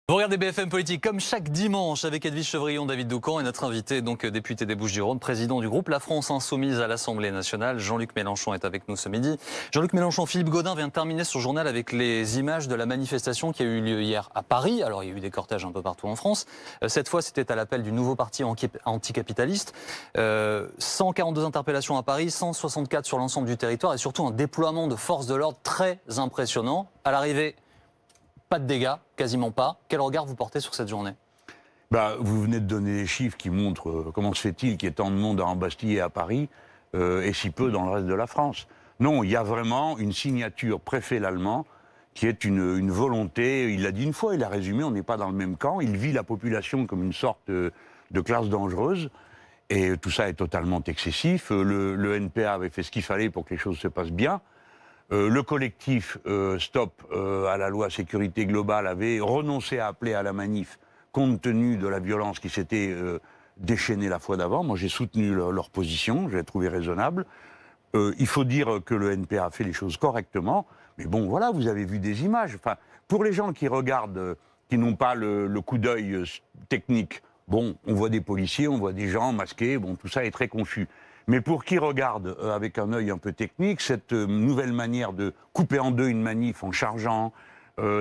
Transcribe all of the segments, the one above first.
Vous regardez BFM Politique comme chaque dimanche avec Edwige Chevrillon, David Doucan et notre invité, donc député des Bouches-du-Rhône, président du groupe La France Insoumise à l'Assemblée nationale. Jean-Luc Mélenchon est avec nous ce midi. Jean-Luc Mélenchon, Philippe Gaudin vient de terminer son journal avec les images de la manifestation qui a eu lieu hier à Paris. Alors il y a eu des cortèges un peu partout en France. Cette fois, c'était à l'appel du nouveau parti anticapitaliste. 142 interpellations à Paris, 164 sur l'ensemble du territoire et surtout un déploiement de forces de l'ordre très impressionnant. À l'arrivée, pas de dégâts, quasiment pas. Quel regard vous portez sur cette journée ? Vous venez de donner des chiffres qui montrent comment se fait-il qu'il y ait tant de monde à embastiller à Paris et si peu dans le reste de la France. Non, il y a vraiment une signature préfet l'allemand qui est une volonté, il l'a dit une fois, il a résumé, on n'est pas dans le même camp, il vit la population comme une sorte de classe dangereuse et tout ça est totalement excessif. Le NPA avait fait ce qu'il fallait pour que les choses se passent bien. Le collectif Stop à la loi sécurité globale avait renoncé à appeler à la manif compte tenu de la violence qui s'était déchaînée la fois d'avant. Moi j'ai soutenu leur position, je l'ai trouvé raisonnable. Il faut dire que le NPA a fait les choses correctement, mais bon voilà, vous avez vu des images. Enfin, pour les gens qui regardent, qui n'ont pas le coup d'œil technique, bon, on voit des policiers, on voit des gens masqués, bon tout ça est très confus. Mais pour qui regarde avec un œil un peu technique, cette nouvelle manière de couper en deux une manif en chargeant,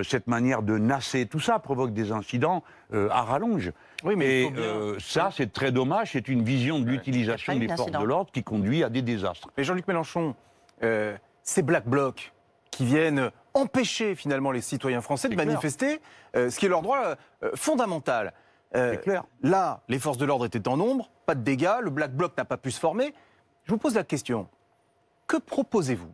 cette manière de nasser, tout ça provoque des incidents à rallonge. Oui, mais et ça, c'est très dommage, c'est une vision de l'utilisation des forces de l'ordre qui conduit à des désastres. Mais Jean-Luc Mélenchon, ces Black Blocs qui viennent empêcher finalement les citoyens français de manifester, ce qui est leur droit fondamental. C'est clair. Là, les forces de l'ordre étaient en nombre, pas de dégâts, le Black Bloc n'a pas pu se former. Je vous pose la question, que proposez-vous?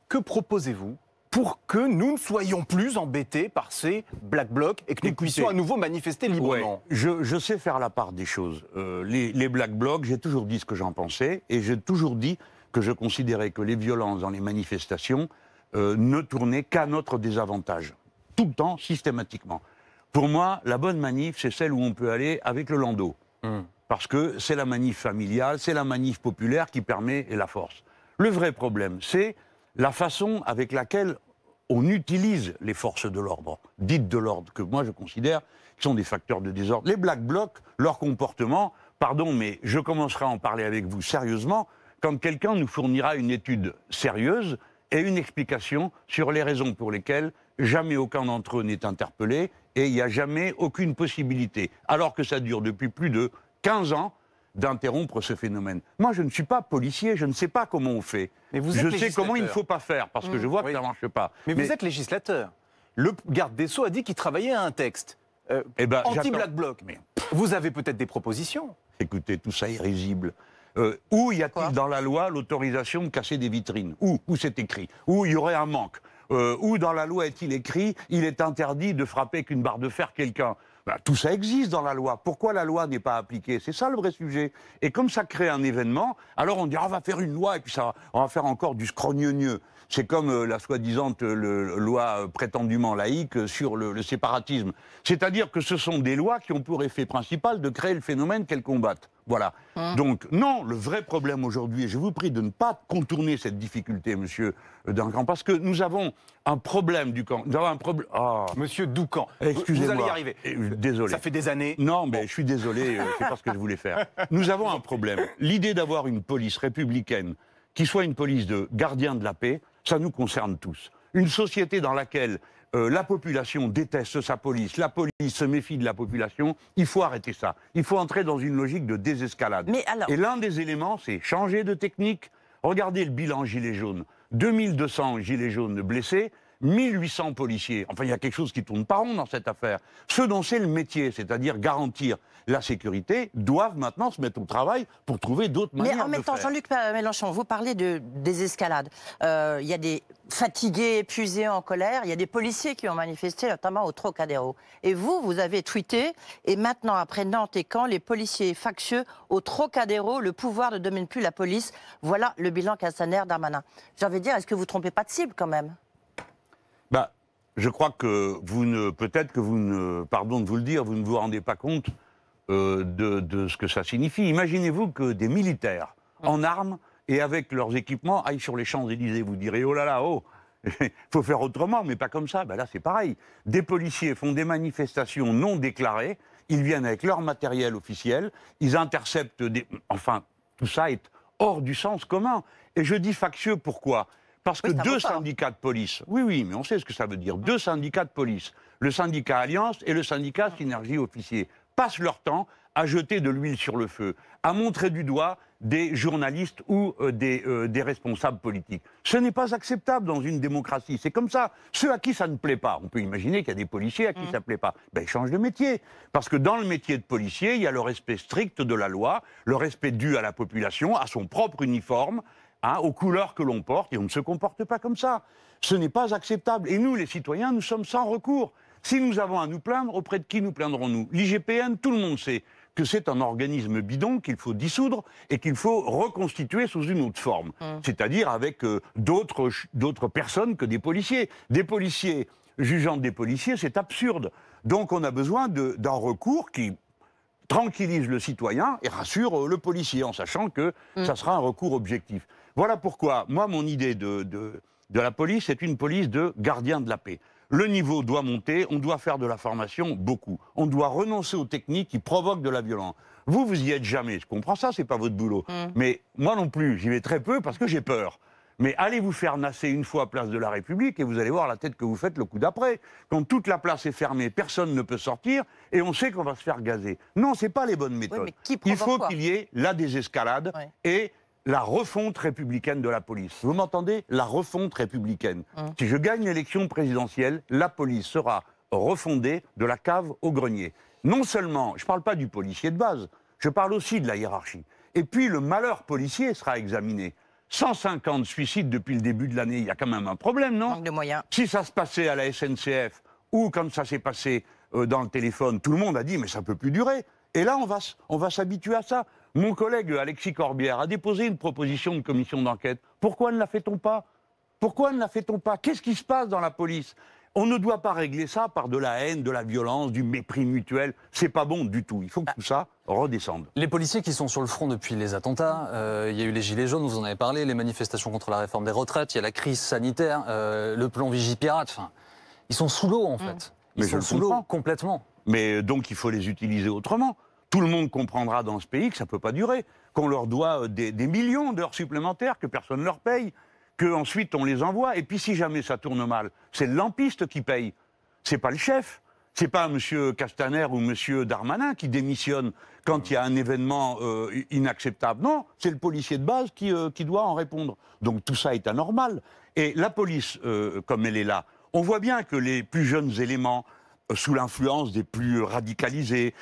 Que proposez-vous pour que nous ne soyons plus embêtés par ces Black Blocs et que nous puissions à nouveau manifester librement? Ouais, je sais faire la part des choses. Les Black Blocs, j'ai toujours dit ce que j'en pensais et j'ai toujours dit que je considérais que les violences dans les manifestations ne tournaient qu'à notre désavantage. Tout le temps, systématiquement. Pour moi, la bonne manif, c'est celle où on peut aller avec le landau. Parce que c'est la manif familiale, c'est la manif populaire qui permet la force. Le vrai problème, c'est la façon avec laquelle on utilise les forces de l'ordre, dites de l'ordre, que moi je considère qui sont des facteurs de désordre. Les Black Blocs, leur comportement, pardon, mais je commencerai à en parler avec vous sérieusement quand quelqu'un nous fournira une étude sérieuse et une explication sur les raisons pour lesquelles jamais aucun d'entre eux n'est interpellé et il n'y a jamais aucune possibilité, alors que ça dure depuis plus de 15 ans, d'interrompre ce phénomène. Moi, je ne suis pas policier, je ne sais pas comment on fait. Mais vous êtes je sais comment il ne faut pas faire, parce que je vois que ça ne marche pas. Mais vous êtes législateur. Le garde des Sceaux a dit qu'il travaillait à un texte anti-Black Bloc. Mais vous avez peut-être des propositions. Écoutez, tout ça est risible. Où y a-t-il dans la loi l'autorisation de casser des vitrines? Où c'est écrit? Où il y aurait un manque? Où dans la loi est-il écrit il est interdit de frapper avec une barre de fer quelqu'un? Tout ça existe dans la loi. Pourquoi la loi n'est pas appliquée? C'est ça le vrai sujet. Et comme ça crée un événement, alors on dit on va faire une loi et puis ça, on va faire encore du scrogneux. C'est comme la soi-disant loi prétendument laïque sur le séparatisme. C'est-à-dire que ce sont des lois qui ont pour effet principal de créer le phénomène qu'elles combattent. Voilà. Donc, non, le vrai problème aujourd'hui, et je vous prie de ne pas contourner cette difficulté, monsieur Duncan, parce que nous avons un problème du camp. Nous avons un problème. Oh. Monsieur Doucan, excusez-moi. vous allez y arriver. Désolé. Ça fait des années. Non, mais je suis désolé, c'est pas ce que je voulais faire. Nous avons un problème. L'idée d'avoir une police républicaine qui soit une police de gardiens de la paix, ça nous concerne tous. Une société dans laquelle la population déteste sa police, la police se méfie de la population, il faut arrêter ça. Il faut entrer dans une logique de désescalade. Et l'un des éléments, c'est changer de technique. Regardez le bilan gilets jaunes. 2200 gilets jaunes blessés, 1800 policiers. Enfin, il y a quelque chose qui tourne pas rond dans cette affaire. Ceux dont c'est le métier, c'est-à-dire garantir la sécurité, doivent maintenant se mettre au travail pour trouver d'autres manières de faire. Mais en même temps, Jean-Luc Mélenchon, vous parlez de désescalade. Il y a des fatigués, épuisés, en colère. Il y a des policiers qui ont manifesté, notamment au Trocadéro. Et vous avez tweeté, et maintenant, après Nantes et Caen, les policiers factieux au Trocadéro, le pouvoir ne domine plus la police. Voilà le bilan Castaner-Darmanin. J'ai envie de dire, est-ce que vous ne trompez pas de cible quand même? Je crois que peut-être que vous ne, pardon de vous le dire, vous ne vous rendez pas compte de ce que ça signifie. Imaginez-vous que des militaires en armes et avec leurs équipements aillent sur les Champs-Élysées. Vous direz, oh là là, oh, Il faut faire autrement, mais pas comme ça. Ben là, c'est pareil. Des policiers font des manifestations non déclarées, ils viennent avec leur matériel officiel, ils interceptent des... Enfin, tout ça est hors du sens commun. Et je dis factieux, pourquoi ? Parce que deux syndicats de police, oui, mais on sait ce que ça veut dire, deux syndicats de police, le syndicat Alliance et le syndicat Synergie Officiers, passent leur temps à jeter de l'huile sur le feu, à montrer du doigt des journalistes ou des responsables politiques. Ce n'est pas acceptable dans une démocratie. C'est comme ça. Ceux à qui ça ne plaît pas, on peut imaginer qu'il y a des policiers à qui ça ne plaît pas, ben, ils changent de métier. Parce que dans le métier de policier, il y a le respect strict de la loi, le respect dû à la population, à son propre uniforme, aux couleurs que l'on porte, et on ne se comporte pas comme ça. Ce n'est pas acceptable. Et nous, les citoyens, nous sommes sans recours. Si nous avons à nous plaindre, auprès de qui nous plaindrons-nous ? L'IGPN, tout le monde sait que c'est un organisme bidon qu'il faut dissoudre et qu'il faut reconstituer sous une autre forme. C'est-à-dire avec d'autres personnes que des policiers. Des policiers jugeant des policiers, c'est absurde. Donc on a besoin d'un recours qui tranquillise le citoyen et rassure le policier, en sachant que ça sera un recours objectif. Voilà pourquoi, moi, mon idée de la police, c'est une police de gardien de la paix. Le niveau doit monter, on doit faire de la formation, beaucoup. On doit renoncer aux techniques qui provoquent de la violence. Vous y êtes jamais, je comprends ça, c'est pas votre boulot. Mais moi non plus, j'y vais très peu parce que j'ai peur. Mais allez vous faire nasser une fois place de la République et vous allez voir la tête que vous faites le coup d'après. Quand toute la place est fermée, personne ne peut sortir et on sait qu'on va se faire gazer. Non, c'est pas les bonnes méthodes. Oui, mais il faut qu'il y ait la désescalade et la refonte républicaine de la police. Vous m'entendez ? La refonte républicaine. Si je gagne l'élection présidentielle, la police sera refondée de la cave au grenier. Non seulement, je ne parle pas du policier de base, je parle aussi de la hiérarchie. Et puis le malheur policier sera examiné. 150 suicides depuis le début de l'année, il y a quand même un problème, non ? Manque de moyens. Si ça se passait à la SNCF ou comme ça s'est passé dans le téléphone, tout le monde a dit mais ça ne peut plus durer. Et là, on va s'habituer à ça. Mon collègue Alexis Corbière a déposé une proposition de commission d'enquête. Pourquoi ne la fait-on pas ? Pourquoi ne la fait-on pas ? Qu'est-ce qui se passe dans la police ? On ne doit pas régler ça par de la haine, de la violence, du mépris mutuel. C'est pas bon du tout. Il faut que tout ça redescende. Les policiers qui sont sur le front depuis les attentats, il y a eu les Gilets jaunes, vous en avez parlé, les manifestations contre la réforme des retraites, il y a la crise sanitaire, le plan Vigipirate. Enfin, ils sont sous l'eau, en fait. Ils sont sous l'eau complètement. Mais donc, il faut les utiliser autrement. Tout le monde comprendra dans ce pays que ça ne peut pas durer, qu'on leur doit des millions d'heures supplémentaires que personne ne leur paye, qu'ensuite on les envoie. Et puis si jamais ça tourne mal, c'est le lampiste qui paye. C'est pas le chef. C'est pas M. Castaner ou M. Darmanin qui démissionne quand il y a un événement inacceptable. Non, c'est le policier de base qui doit en répondre. Donc tout ça est anormal. Et la police, comme elle est là, on voit bien que les plus jeunes éléments, sous l'influence des plus radicalisés,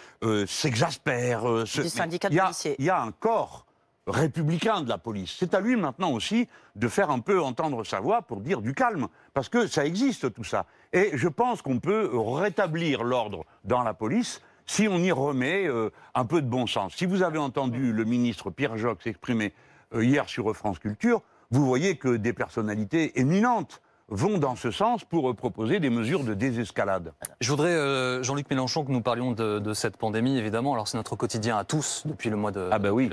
s'exaspèrent. Du syndicat de policiers. Il y a un corps républicain de la police. C'est à lui maintenant aussi de faire un peu entendre sa voix pour dire du calme, parce que ça existe tout ça. Et je pense qu'on peut rétablir l'ordre dans la police si on y remet un peu de bon sens. Si vous avez entendu le ministre Pierre Jox s'exprimer hier sur France Culture, vous voyez que des personnalités éminentes vont dans ce sens pour proposer des mesures de désescalade. Je voudrais, Jean-Luc Mélenchon, que nous parlions de cette pandémie, évidemment. Alors c'est notre quotidien à tous depuis le mois de... Ah bah oui,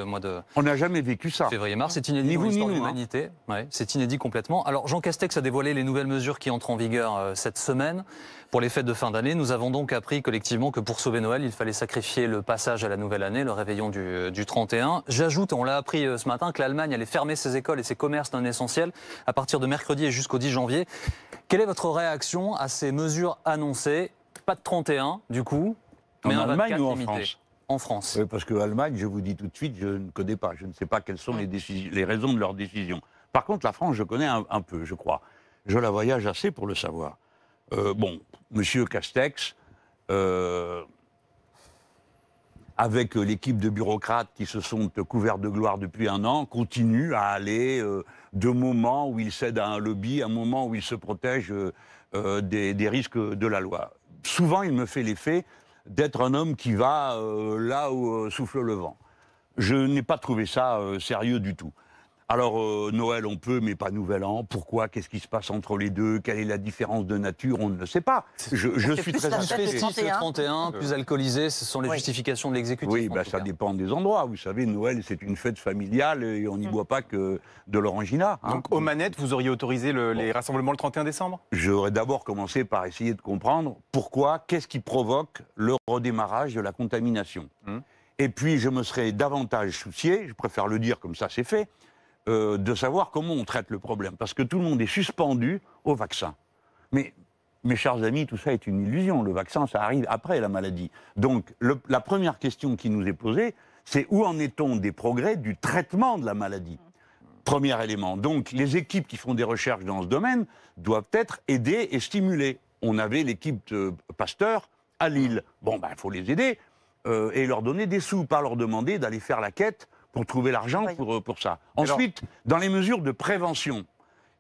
on n'a jamais vécu ça. Février-mars, c'est inédit dans l'histoire de l'humanité. Ouais, c'est inédit complètement. Alors Jean Castex a dévoilé les nouvelles mesures qui entrent en vigueur cette semaine. Pour les fêtes de fin d'année, nous avons donc appris collectivement que pour sauver Noël, il fallait sacrifier le passage à la nouvelle année, le réveillon du 31. J'ajoute, on l'a appris ce matin, que l'Allemagne allait fermer ses écoles et ses commerces non essentiels à partir de mercredi et jusqu'au 10 janvier. Quelle est votre réaction à ces mesures annoncées ? Pas de 31, du coup, mais en un Allemagne 24 ou en limité. France ? En France. Oui, parce que l'Allemagne, je vous dis tout de suite, je ne connais pas. Je ne sais pas quelles sont les raisons de leur décision. Par contre, la France, je connais un peu, je crois. Je la voyage assez pour le savoir. Bon, Monsieur Castex, avec l'équipe de bureaucrates qui se sont couverts de gloire depuis un an, continue à aller de moments où il cède à un lobby, à un moment où il se protège des risques de la loi. Souvent, il me fait l'effet d'être un homme qui va là où souffle le vent. Je n'ai pas trouvé ça sérieux du tout. Alors, Noël, on peut, mais pas Nouvel An. Pourquoi? Qu'est-ce qui se passe entre les deux? Quelle est la différence de nature? On ne le sait pas. Je suis très la Plus fête du intéressé. festif le 31, plus alcoolisé, ce sont les Oui. justifications de l'exécutif. Oui, en bah, tout ça cas. dépend des endroits. Vous savez, Noël, c'est une fête familiale et on n'y boit pas que de l'orangina. Hein. Donc, aux manettes, vous auriez autorisé les rassemblements le 31 décembre? J'aurais d'abord commencé par essayer de comprendre pourquoi, qu'est-ce qui provoque le redémarrage de la contamination. Et puis, je me serais davantage soucié, je préfère le dire comme ça c'est fait, de savoir comment on traite le problème. Parce que tout le monde est suspendu au vaccin. Mais, mes chers amis, tout ça est une illusion. Le vaccin, ça arrive après la maladie. Donc, la première question qui nous est posée, c'est où en est-on des progrès du traitement de la maladie? Premier élément. Donc, les équipes qui font des recherches dans ce domaine doivent être aidées et stimulées. On avait l'équipe Pasteur à Lille. Bon, ben, il faut les aider et leur donner des sous, pas leur demander d'aller faire la quête pour trouver l'argent pour ça. Ensuite, dans les mesures de prévention,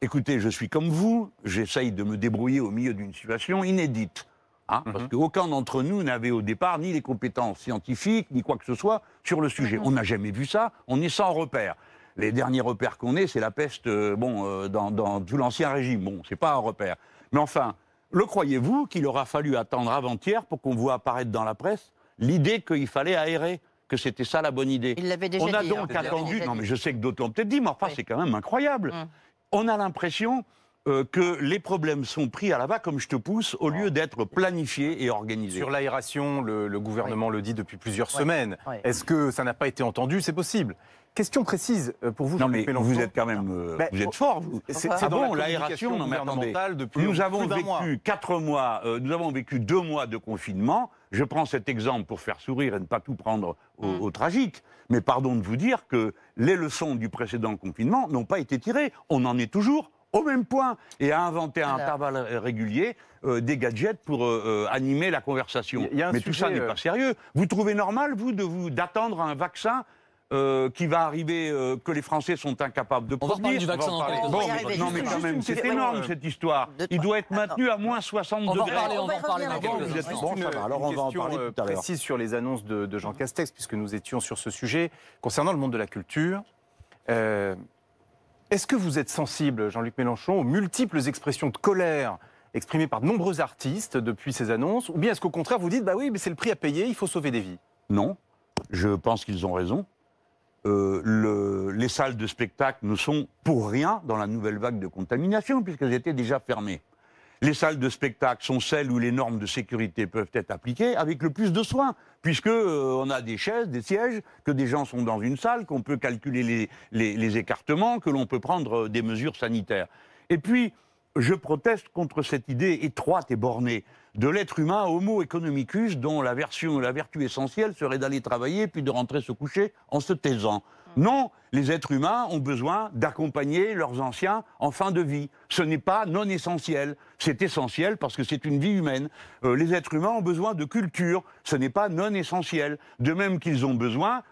écoutez, je suis comme vous, j'essaye de me débrouiller au milieu d'une situation inédite. Hein, parce qu'aucun d'entre nous n'avait au départ ni les compétences scientifiques, ni quoi que ce soit sur le sujet. On n'a jamais vu ça, on est sans repères. Les derniers repères qu'on ait, c'est la peste dans tout l'Ancien Régime. Bon, c'est pas un repère. Mais enfin, le croyez-vous qu'il aura fallu attendre avant-hier pour qu'on voit apparaître dans la presse l'idée qu'il fallait aérer, que c'était ça la bonne idée? Il l'avait déjà On a dit. donc attendu, non mais je sais que d'autres l'ont peut-être dit, mais enfin c'est quand même incroyable. On a l'impression que les problèmes sont pris à la va comme je te pousse, au lieu d'être planifiés et organisés. Sur l'aération, le gouvernement le dit depuis plusieurs semaines. Oui. Est-ce que ça n'a pas été entendu? C'est possible. Question précise pour vous, Non Jean-Luc mais Mélenchon. vous êtes quand même, vous êtes fort, vous. C'est Ah dans la bon, l'aération, communication non mais attendez. gouvernementale depuis Nous avons plus d'un mois. vécu 4 mois, nous avons vécu 2 mois de confinement. Je prends cet exemple pour faire sourire et ne pas tout prendre au tragique. Mais pardon de vous dire que les leçons du précédent confinement n'ont pas été tirées. On en est toujours au même point et à inventer à intervalles réguliers des gadgets pour animer la conversation. Il y a un Mais tout ça sujet, n'est pas sérieux. Vous trouvez normal, vous, d'attendre un vaccin qui va arriver, que les Français sont incapables de On va reparler produire? du vaccin dans quelques Bon, va y instants. arriver. non mais quand Juste même, une c'est question, énorme cette histoire. Il doit être maintenu à moins 60 On va degrés. reparler, on va On en va parler dans revenir quelques vous êtes instants. bon, ça va. Alors, on va en question, parler tout à l'heure. précise sur les annonces de Jean Castex, puisque nous étions sur ce sujet. Concernant le monde de la culture, est-ce que vous êtes sensible, Jean-Luc Mélenchon, aux multiples expressions de colère exprimées par de nombreux artistes depuis ces annonces? Ou bien est-ce qu'au contraire, vous dites, bah oui, mais c'est le prix à payer, il faut sauver des vies? Non, je pense qu'ils ont raison. Les salles de spectacle ne sont pour rien dans la nouvelle vague de contamination, puisqu'elles étaient déjà fermées. Les salles de spectacle sont celles où les normes de sécurité peuvent être appliquées avec le plus de soin, puisque on a des chaises, des sièges, que des gens sont dans une salle, qu'on peut calculer les écartements, que l'on peut prendre des mesures sanitaires. Et puis, je proteste contre cette idée étroite et bornée de l'être humain homo economicus, dont la vertu essentielle serait d'aller travailler puis de rentrer se coucher en se taisant. Non, les êtres humains ont besoin d'accompagner leurs anciens en fin de vie. Ce n'est pas non essentiel, c'est essentiel parce que c'est une vie humaine. Les êtres humains ont besoin de culture, ce n'est pas non essentiel. De même qu'ils ont besoin,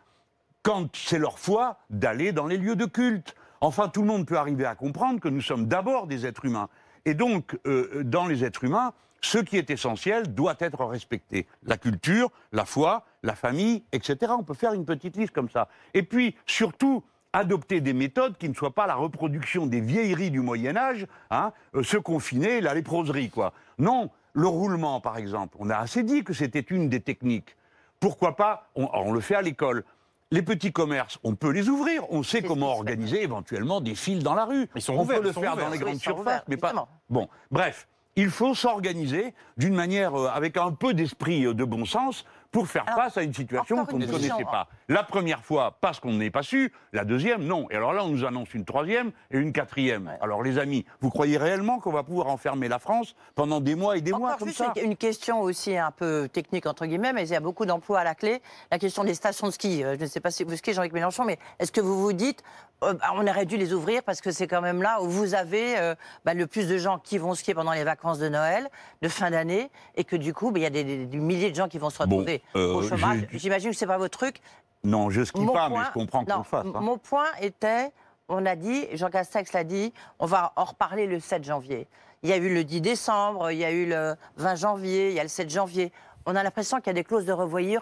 quand c'est leur foi, d'aller dans les lieux de culte. Enfin, tout le monde peut arriver à comprendre que nous sommes d'abord des êtres humains. Et donc, dans les êtres humains, ce qui est essentiel doit être respecté. La culture, la foi, la famille, etc. On peut faire une petite liste comme ça. Et puis, surtout, adopter des méthodes qui ne soient pas la reproduction des vieilleries du Moyen-Âge, hein, se confiner, la léproserie, quoi. Non, le roulement, par exemple. On a assez dit que c'était une des techniques. Pourquoi pas, on le fait à l'école. Les petits commerces, on peut les ouvrir. On sait comment organiser éventuellement des files dans la rue. Ils sont on ouverts, peut le ils sont faire ouverts. dans les Oui, grandes ils sont surfaces, ouverts, mais pas... évidemment. Bon, bref, il faut s'organiser d'une manière, avec un peu d'esprit de bon sens, pour faire Alors, face à une situation encore qu'on une ne question. connaissait pas. La première fois, parce qu'on n'est pas su. La deuxième, non. Et alors là, on nous annonce une troisième et une quatrième. Ouais. Alors les amis, vous croyez réellement qu'on va pouvoir enfermer la France pendant des mois et des mois Encore comme juste ça? une question aussi un peu technique, entre guillemets, mais il y a beaucoup d'emplois à la clé. La question des stations de ski. Je ne sais pas si vous skiez, Jean-Luc Mélenchon, mais est-ce que vous vous dites, on aurait dû les ouvrir parce que c'est quand même là où vous avez le plus de gens qui vont skier pendant les vacances de Noël, de fin d'année, et que du coup, il y a des milliers de gens qui vont se retrouver au chômage. J'imagine que ce n'est pas votre truc. Non, je skie Mon pas, point- mais je comprends qu'on non, le fasse. Hein. Mon point était, on a dit, Jean Castex l'a dit, on va en reparler le 7 janvier. Il y a eu le 10 décembre, il y a eu le 20 janvier, il y a le 7 janvier. On a l'impression qu'il y a des clauses de revoyure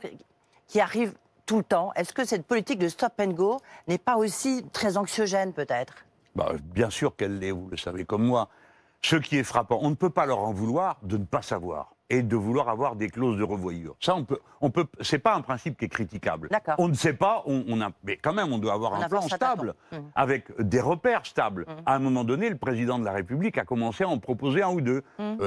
qui arrivent tout le temps, est-ce que cette politique de stop and go n'est pas aussi très anxiogène peut-être? Bien sûr qu'elle l'est, vous le savez comme moi. Ce qui est frappant, on ne peut pas leur en vouloir de ne pas savoir et de vouloir avoir des clauses de revoyure. Ça, c'est pas un principe qui est critiquable. On ne sait pas, mais quand même, on doit avoir un plan stable, avec des repères stables. À un moment donné, le président de la République a commencé à en proposer un ou deux.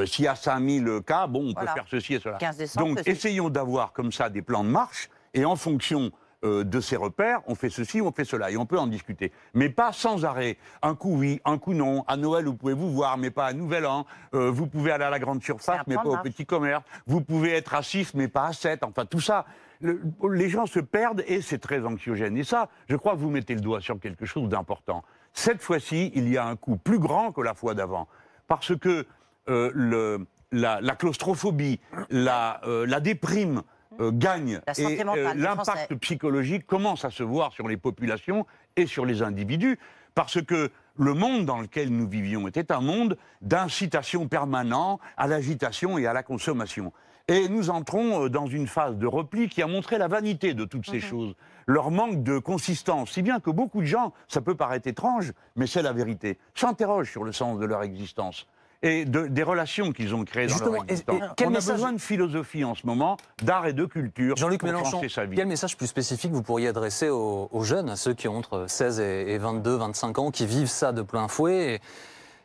S'il y a 5000 cas, bon, on peut faire ceci et cela. Donc, essayons d'avoir comme ça des plans de marche, et en fonction de ces repères, on fait ceci, on fait cela, et on peut en discuter. Mais pas sans arrêt. Un coup oui, un coup non. À Noël, vous pouvez vous voir, mais pas à Nouvel An. Vous pouvez aller à la grande surface, mais pas au petit commerce. Vous pouvez être à 6, mais pas à 7. Enfin, tout ça, les gens se perdent et c'est très anxiogène. Et ça, je crois que vous mettez le doigt sur quelque chose d'important. Cette fois-ci, il y a un coup plus grand que la fois d'avant. Parce que la claustrophobie, la déprime, gagne et l'impact psychologique commence à se voir sur les populations et sur les individus parce que le monde dans lequel nous vivions était un monde d'incitation permanente à l'agitation et à la consommation. Et nous entrons dans une phase de repli qui a montré la vanité de toutes ces choses, leur manque de consistance, si bien que beaucoup de gens, ça peut paraître étrange, mais c'est la vérité, s'interrogent sur le sens de leur existence. Et des relations qu'ils ont créées dans leur existence. On a besoin de philosophie en ce moment, d'art et de culture. Jean-Luc Mélenchon, quel message plus spécifique vous pourriez adresser aux jeunes, à ceux qui ont entre 16 et 22, 25 ans, qui vivent ça de plein fouet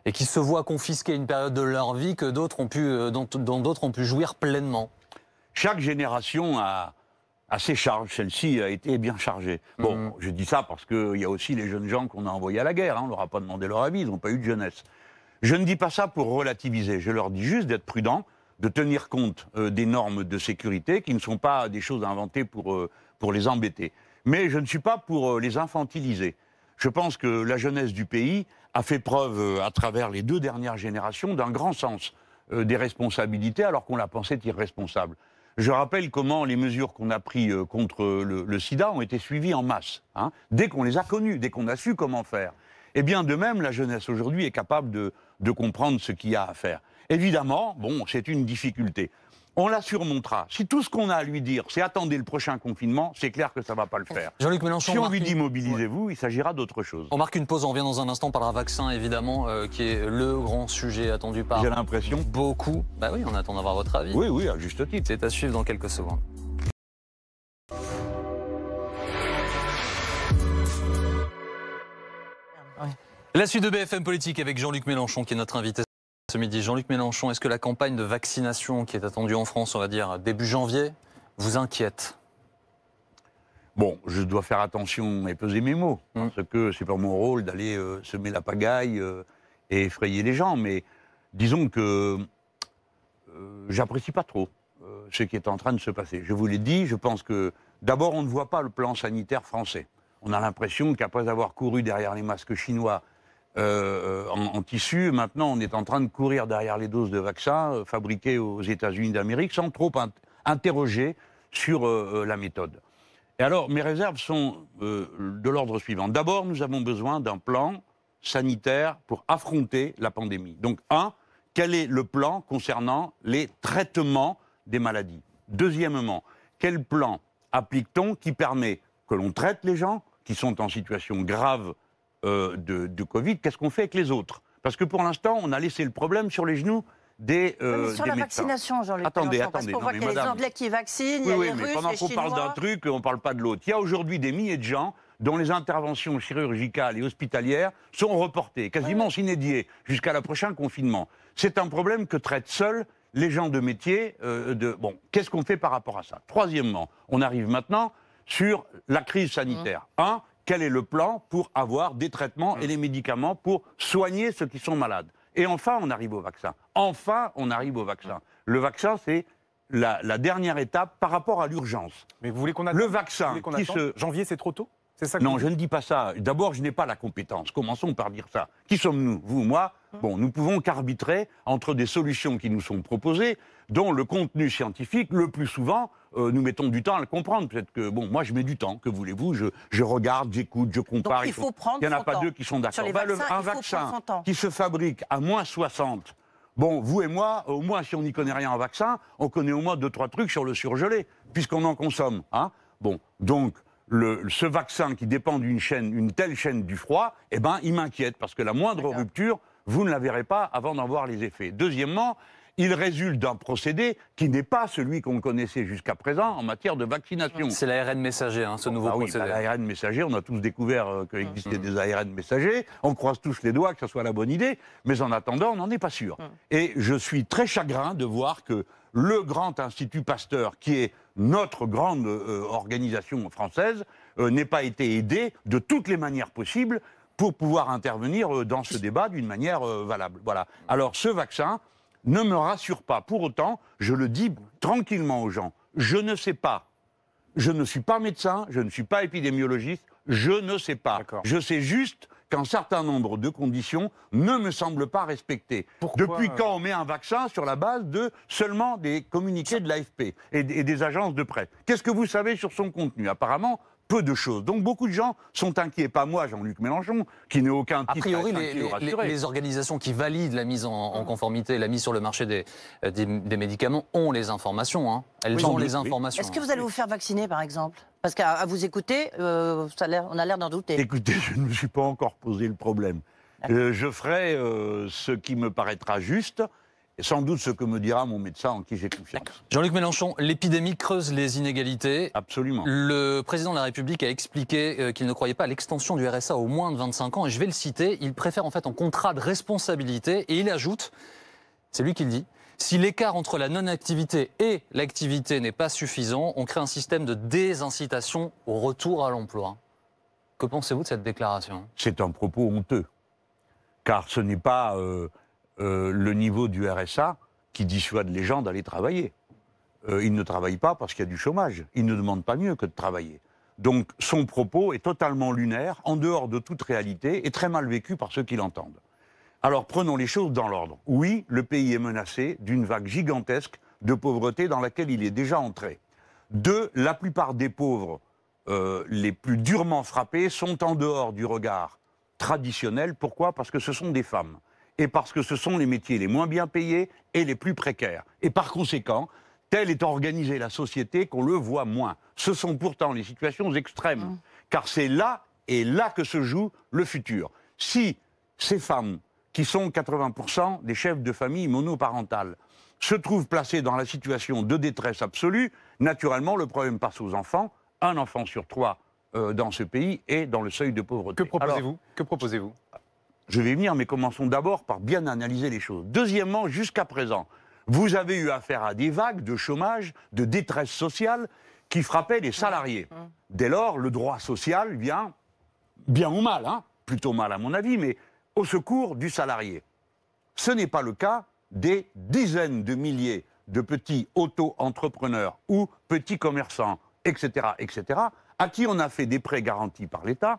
et qui se voient confisquer une période de leur vie que d'autres ont pu, dont d'autres ont pu jouir pleinement? Chaque génération a ses charges. Celle-ci a été bien chargée. Bon, je dis ça parce qu'il y a aussi les jeunes gens qu'on a envoyés à la guerre. On ne leur a pas demandé leur avis, ils n'ont pas eu de jeunesse. Je ne dis pas ça pour relativiser, je leur dis juste d'être prudents, de tenir compte des normes de sécurité qui ne sont pas des choses inventées pour les embêter. Mais je ne suis pas pour les infantiliser. Je pense que la jeunesse du pays a fait preuve, à travers les 2 dernières générations, d'un grand sens des responsabilités alors qu'on la pensait irresponsable. Je rappelle comment les mesures qu'on a prises contre le sida ont été suivies en masse, dès qu'on les a connues, dès qu'on a su comment faire. Eh bien, de même, la jeunesse aujourd'hui est capable de comprendre ce qu'il y a à faire. Évidemment, bon, c'est une difficulté. On la surmontera. Si tout ce qu'on a à lui dire, c'est attendez le prochain confinement, c'est clair que ça ne va pas le faire. Jean-Luc Mélenchon, si on lui dit mobilisez-vous, il s'agira d'autre chose. On marque une pause, on revient dans un instant, on parlera vaccin, évidemment, qui est le grand sujet attendu par J'ai l'impression beaucoup. Bah oui, on attend d'avoir votre avis. Oui, à juste titre. C'est à suivre dans quelques secondes. La suite de BFM Politique avec Jean-Luc Mélenchon qui est notre invité ce midi. Jean-Luc Mélenchon, est-ce que la campagne de vaccination qui est attendue en France, on va dire début janvier, vous inquiète? Bon, je dois faire attention et peser mes mots, parce que c'est pas mon rôle d'aller semer la pagaille et effrayer les gens, mais disons que j'apprécie pas trop ce qui est en train de se passer. Je vous l'ai dit, je pense que d'abord on ne voit pas le plan sanitaire français. On a l'impression qu'après avoir couru derrière les masques chinois en tissu, maintenant on est en train de courir derrière les doses de vaccins fabriquées aux États-Unis d'Amérique sans trop interroger sur la méthode. Et alors, mes réserves sont de l'ordre suivant. D'abord, nous avons besoin d'un plan sanitaire pour affronter la pandémie. Donc, quel est le plan concernant les traitements des maladies? Deuxièmement, quel plan applique-t-on qui permet que l'on traite les gens qui sont en situation grave de Covid? Qu'est-ce qu'on fait avec les autres? Parce que pour l'instant, on a laissé le problème sur les genoux des médecins. Sur la vaccination, Jean-Luc Attendez. Parce qu'on voit qu'il y a les Anglais qui vaccinent, il y a les Russes, mais pendant qu'on parle d'un truc, on ne parle pas de l'autre. Il y a aujourd'hui des milliers de gens dont les interventions chirurgicales et hospitalières sont reportées, quasiment sine die, jusqu'à la prochain confinement. C'est un problème que traitent seuls les gens de métier. Bon, qu'est-ce qu'on fait par rapport à ça? Troisièmement, on arrive maintenant sur la crise sanitaire. Quel est le plan pour avoir des traitements et les médicaments pour soigner ceux qui sont malades? Et enfin, on arrive au vaccin. Le vaccin, c'est la dernière étape par rapport à l'urgence. Mais vous voulez qu'on attende? Le vaccin Janvier, c'est trop tôt? Non, je ne dis pas ça. D'abord, je n'ai pas la compétence. Commençons par dire ça. Qui sommes-nous? Vous, moi? Bon, nous pouvons qu'arbitrer entre des solutions qui nous sont proposées, dont le contenu scientifique, le plus souvent, nous mettons du temps à le comprendre. Peut-être que, bon, moi, je mets du temps. Que voulez-vous? Je regarde, j'écoute, je compare. Donc, il faut prendre Il n'y en a pas deux qui sont d'accord. Un vaccin qui se fabrique à moins 60. Bon, vous et moi, au moins, si on n'y connaît rien en vaccin, on connaît au moins 2-3 trucs sur le surgelé, puisqu'on en consomme. Bon, donc ce vaccin qui dépend une telle chaîne du froid, eh ben, il m'inquiète parce que la moindre rupture, vous ne la verrez pas avant d'en voir les effets. Deuxièmement, il résulte d'un procédé qui n'est pas celui qu'on connaissait jusqu'à présent en matière de vaccination. C'est l'ARN messager, hein, ce nouveau procédé. L'ARN messager, on a tous découvert qu'il existait des ARN messagers. On croise tous les doigts que ce soit la bonne idée, mais en attendant, on n'en est pas sûr. Et je suis très chagrin de voir que le grand Institut Pasteur, qui est notre grande organisation française, n'ait pas été aidé de toutes les manières possibles pour pouvoir intervenir dans ce débat d'une manière valable. Voilà. Alors ce vaccin ne me rassure pas. Pour autant, je le dis tranquillement aux gens, je ne sais pas. Je ne suis pas médecin, je ne suis pas épidémiologiste, je ne sais pas. Je sais juste qu'un certain nombre de conditions ne me semblent pas respectées. Pourquoi Depuis quand on met un vaccin sur la base de seulement des communiqués de l'AFP et des agences de presse? Qu'est-ce que vous savez sur son contenu? Apparemment, peu de choses. Donc beaucoup de gens sont inquiets. Pas moi, Jean-Luc Mélenchon, qui n'est aucun titre. A priori, à être inquiet ou rassuré. les organisations qui valident la mise en conformité, la mise sur le marché des médicaments ont les informations. Hein. Elles ont les informations. Est-ce que vous allez vous faire vacciner, par exemple? Parce qu'à vous écouter, on a l'air d'en douter. Écoutez, je ne me suis pas encore posé le problème. Je ferai ce qui me paraîtra juste, et sans doute ce que me dira mon médecin en qui j'ai confiance. Jean-Luc Mélenchon, l'épidémie creuse les inégalités. Absolument. Le président de la République a expliqué qu'il ne croyait pas à l'extension du RSA aux moins de 25 ans. Et je vais le citer, il préfère en fait un contrat de responsabilité. Et il ajoute, c'est lui qui le dit, si l'écart entre la non-activité et l'activité n'est pas suffisant, on crée un système de désincitation au retour à l'emploi. Que pensez-vous de cette déclaration? C'est un propos honteux. Car ce n'est pas le niveau du RSA qui dissuade les gens d'aller travailler. Ils ne travaillent pas parce qu'il y a du chômage. Ils ne demandent pas mieux que de travailler. Donc son propos est totalement lunaire, en dehors de toute réalité, et très mal vécu par ceux qui l'entendent. Alors prenons les choses dans l'ordre. Oui, le pays est menacé d'une vague gigantesque de pauvreté dans laquelle il est déjà entré. Deux, la plupart des pauvres les plus durement frappés sont en dehors du regard traditionnel. Pourquoi? Parce que ce sont des femmes. Et parce que ce sont les métiers les moins bien payés et les plus précaires. Et par conséquent, telle est organisée la société qu'on le voit moins. Ce sont pourtant les situations extrêmes. Car c'est là et là que se joue le futur. Si ces femmes, qui sont 80% des chefs de famille monoparentales, se trouvent placées dans la situation de détresse absolue, naturellement, le problème passe aux enfants. Un enfant sur trois dans ce pays est dans le seuil de pauvreté. Que proposez-vous? Que proposez-vous? Je vais venir, mais commençons d'abord par bien analyser les choses. Deuxièmement, jusqu'à présent, vous avez eu affaire à des vagues de chômage, de détresse sociale qui frappaient les salariés. Dès lors, le droit social vient, bien ou mal, hein, plutôt mal à mon avis, mais au secours du salarié. Ce n'est pas le cas des dizaines de milliers de petits auto-entrepreneurs ou petits commerçants, etc., à qui on a fait des prêts garantis par l'État,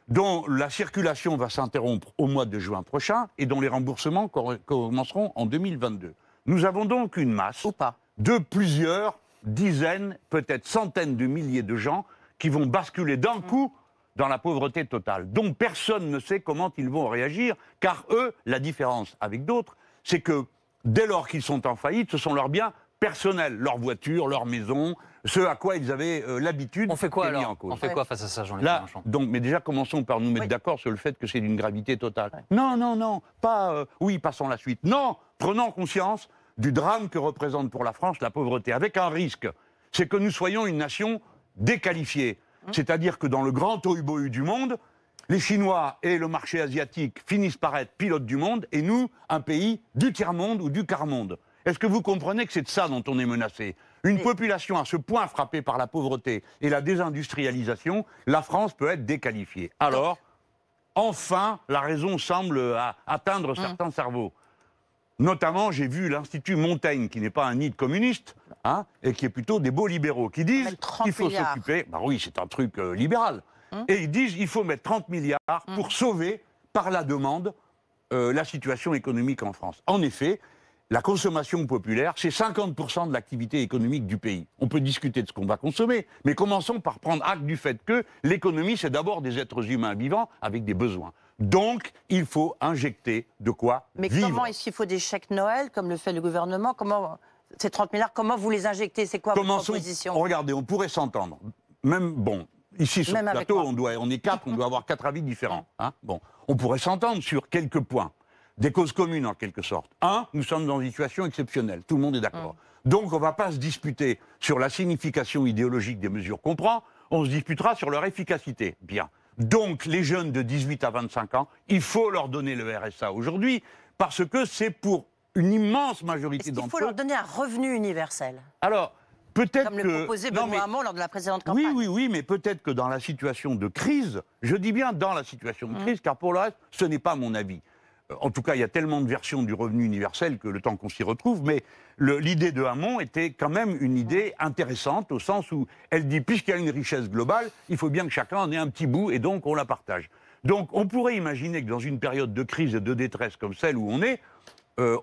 dont la circulation va s'interrompre au mois de juin prochain et dont les remboursements commenceront en 2022. Nous avons donc une masse de plusieurs dizaines, peut-être centaines de milliers de gens qui vont basculer d'un coup dans la pauvreté totale, dont personne ne sait comment ils vont réagir, car eux, la différence avec d'autres, c'est que dès lors qu'ils sont en faillite, ce sont leurs biens personnels, leur voiture, leur maison, ce à quoi ils avaient l'habitude. On fait quoi alors? On fait quoi face à ça, Jean-Luc Mélenchon? Donc, mais déjà, commençons par nous mettre d'accord sur le fait que c'est d'une gravité totale. Non, pas oui, passons à la suite. Non, prenons conscience du drame que représente pour la France la pauvreté, avec un risque, c'est que nous soyons une nation déqualifiée. C'est-à-dire que dans le grand tohu-bohu du monde, les Chinois et le marché asiatique finissent par être pilotes du monde, et nous, un pays du tiers-monde ou du quart-monde. Est-ce que vous comprenez que c'est de ça dont on est menacé? Une population à ce point frappée par la pauvreté et la désindustrialisation, la France peut être déqualifiée. Alors, enfin, la raison semble atteindre certains cerveaux. Notamment, j'ai vu l'Institut Montaigne, qui n'est pas un nid de communistes, hein, et qui est plutôt des beaux libéraux, qui disent qu'il faut s'occuper... Bah oui, c'est un truc libéral. Et ils disent qu'il faut mettre 30 milliards pour sauver, par la demande, la situation économique en France. En effet, la consommation populaire, c'est 50% de l'activité économique du pays. On peut discuter de ce qu'on va consommer, mais commençons par prendre acte du fait que l'économie, c'est d'abord des êtres humains vivants avec des besoins. Donc, il faut injecter de quoi vivre. Mais comment est-ce qu'il faut des chèques Noël, comme le fait le gouvernement? Comment, ces 30 milliards, comment vous les injectez? C'est quoi votre proposition? Regardez, on pourrait s'entendre. même, bon, ici sur Même le avec plateau, moi. on est 4, on doit avoir 4 avis différents. Hein. Bon, on pourrait s'entendre sur quelques points, des causes communes en quelque sorte. Un, nous sommes dans une situation exceptionnelle, tout le monde est d'accord. Donc on ne va pas se disputer sur la signification idéologique des mesures qu'on prend, on se disputera sur leur efficacité. Bien. Donc les jeunes de 18 à 25 ans, il faut leur donner le RSA aujourd'hui, parce que c'est pour une immense majorité Est-ce qu'il d'entre faut eux. leur donner un revenu universel, Alors, peut-être comme le que... proposait non, Benoît mais- Hamon lors de la précédente Oui, campagne? oui, oui, mais peut-être que dans la situation de crise, je dis bien dans la situation de crise, car pour le reste, ce n'est pas mon avis. En tout cas, il y a tellement de versions du revenu universel que le temps qu'on s'y retrouve, mais l'idée de Hamon était quand même une idée intéressante, au sens où elle dit, puisqu'il y a une richesse globale, il faut bien que chacun en ait un petit bout, et donc on la partage. Donc on pourrait imaginer que dans une période de crise et de détresse comme celle où on est,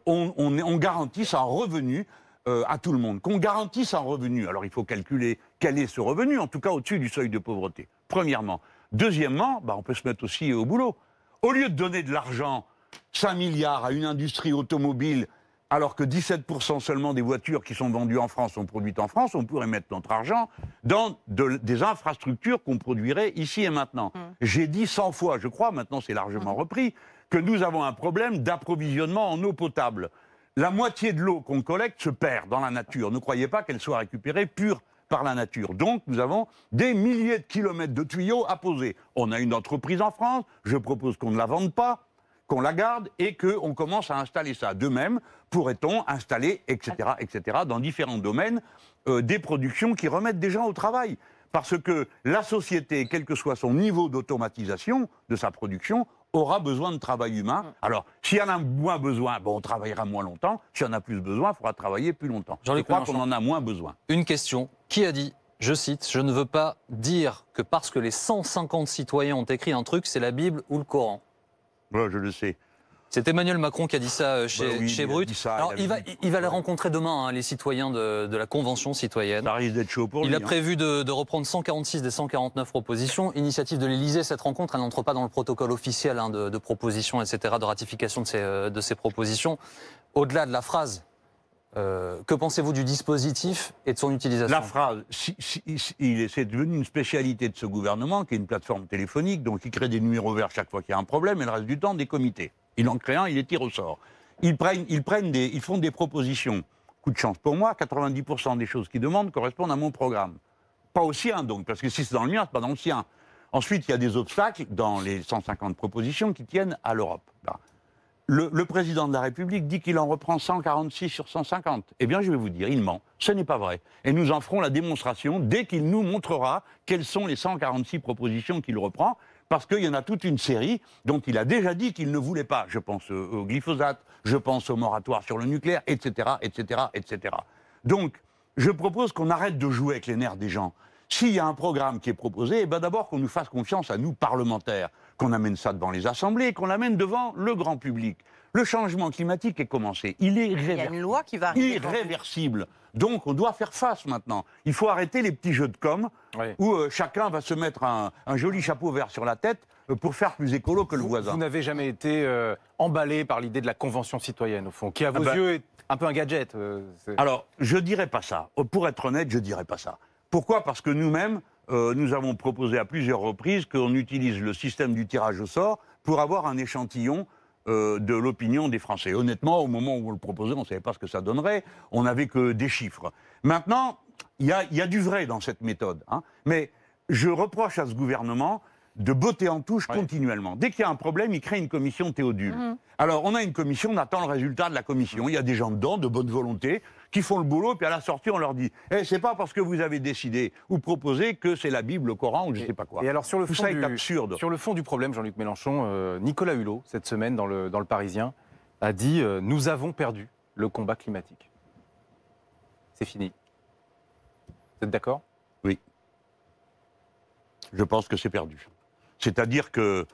on garantisse un revenu à tout le monde, qu'on garantisse un revenu. Alors il faut calculer quel est ce revenu, en tout cas au-dessus du seuil de pauvreté, premièrement. Deuxièmement, on peut se mettre aussi au boulot. Au lieu de donner de l'argent, 5 milliards à une industrie automobile, alors que 17% seulement des voitures qui sont vendues en France sont produites en France, on pourrait mettre notre argent dans des infrastructures qu'on produirait ici et maintenant. J'ai dit 100 fois, je crois, maintenant c'est largement repris, que nous avons un problème d'approvisionnement en eau potable. La moitié de l'eau qu'on collecte se perd dans la nature. Ne croyez pas qu'elle soit récupérée pure par la nature. Donc nous avons des milliers de kilomètres de tuyaux à poser. On a une entreprise en France, je propose qu'on ne la vende pas, qu'on la garde et qu'on commence à installer ça. De même, pourrait-on installer, etc., dans différents domaines, des productions qui remettent des gens au travail. Parce que la société, quel que soit son niveau d'automatisation de sa production, aura besoin de travail humain. Alors, s'il y en a moins besoin, on travaillera moins longtemps. S'il y en a plus besoin, il faudra travailler plus longtemps. Je Jean-Luc crois Mélenchon. qu'on en a moins besoin. Une question. Qui a dit, je cite, je ne veux pas dire que parce que les 150 citoyens ont écrit un truc, c'est la Bible ou le Coran? Voilà, je le sais. C'est Emmanuel Macron qui a dit ça chez, oui, chez il a Brut. dit ça, Alors, il a il va les rencontrer demain, les citoyens de la Convention citoyenne. Ça risque d'être chaud pour Il lui. a prévu de reprendre 146 des 149 propositions. Initiative de l'Élysée, cette rencontre, elle n'entre pas dans le protocole officiel de propositions, etc., de ratification de ces propositions. Au-delà de la phrase, que pensez-vous du dispositif et de son utilisation? La phrase, c'est devenu une spécialité de ce gouvernement, qui est une plateforme téléphonique, donc il crée des numéros verts chaque fois qu'il y a un problème, et le reste du temps, des comités. Il en crée un, il les tire au sort. Ils font des propositions. Coup de chance pour moi, 90% des choses qu'ils demandent correspondent à mon programme. Pas au sien, donc, parce que si c'est dans le mien, c'est pas dans le sien. Ensuite, il y a des obstacles dans les 150 propositions qui tiennent à l'Europe. Le président de la République dit qu'il en reprend 146 sur 150. Eh bien, je vais vous dire, il ment. Ce n'est pas vrai. Et nous en ferons la démonstration dès qu'il nous montrera quelles sont les 146 propositions qu'il reprend, parce qu'il y en a toute une série dont il a déjà dit qu'il ne voulait pas. Je pense au glyphosate, je pense au moratoire sur le nucléaire, etc., etc., etc. Donc, je propose qu'on arrête de jouer avec les nerfs des gens. S'il y a un programme qui est proposé, eh ben d'abord qu'on nous fasse confiance à nous, parlementaires, qu'on amène ça devant les assemblées et qu'on l'amène devant le grand public. Le changement climatique est commencé. Il est Il y a une loi qui va arriver. irréversible. Donc on doit faire face maintenant. Il faut arrêter les petits jeux de com' où chacun va se mettre un joli chapeau vert sur la tête pour faire plus écolo que le voisin. Vous n'avez jamais été emballé par l'idée de la Convention citoyenne, au fond, qui à vos ben- yeux est un peu un gadget. Alors, je dirais pas ça. Pour être honnête, je dirais pas ça. Pourquoi? Parce que nous-mêmes, nous avons proposé à plusieurs reprises qu'on utilise le système du tirage au sort pour avoir un échantillon de l'opinion des Français. Honnêtement, au moment où on le proposait, on ne savait pas ce que ça donnerait. On n'avait que des chiffres. Maintenant, il y a du vrai dans cette méthode. Mais je reproche à ce gouvernement de botter en touche continuellement. Dès qu'il y a un problème, il crée une commission Théodule. Alors, on a une commission, on attend le résultat de la commission. Il y a des gens dedans, de bonne volonté, qui font le boulot, puis à la sortie, on leur dit « c'est pas parce que vous avez décidé ou proposé que c'est la Bible, le Coran ou je sais pas quoi. » Et alors, sur le Tout fond ça est absurde. Sur le fond du problème, Jean-Luc Mélenchon, Nicolas Hulot, cette semaine, dans le Parisien, a dit nous avons perdu le combat climatique. C'est fini. Vous êtes d'accord? Oui. Je pense que c'est perdu. C'est-à-dire que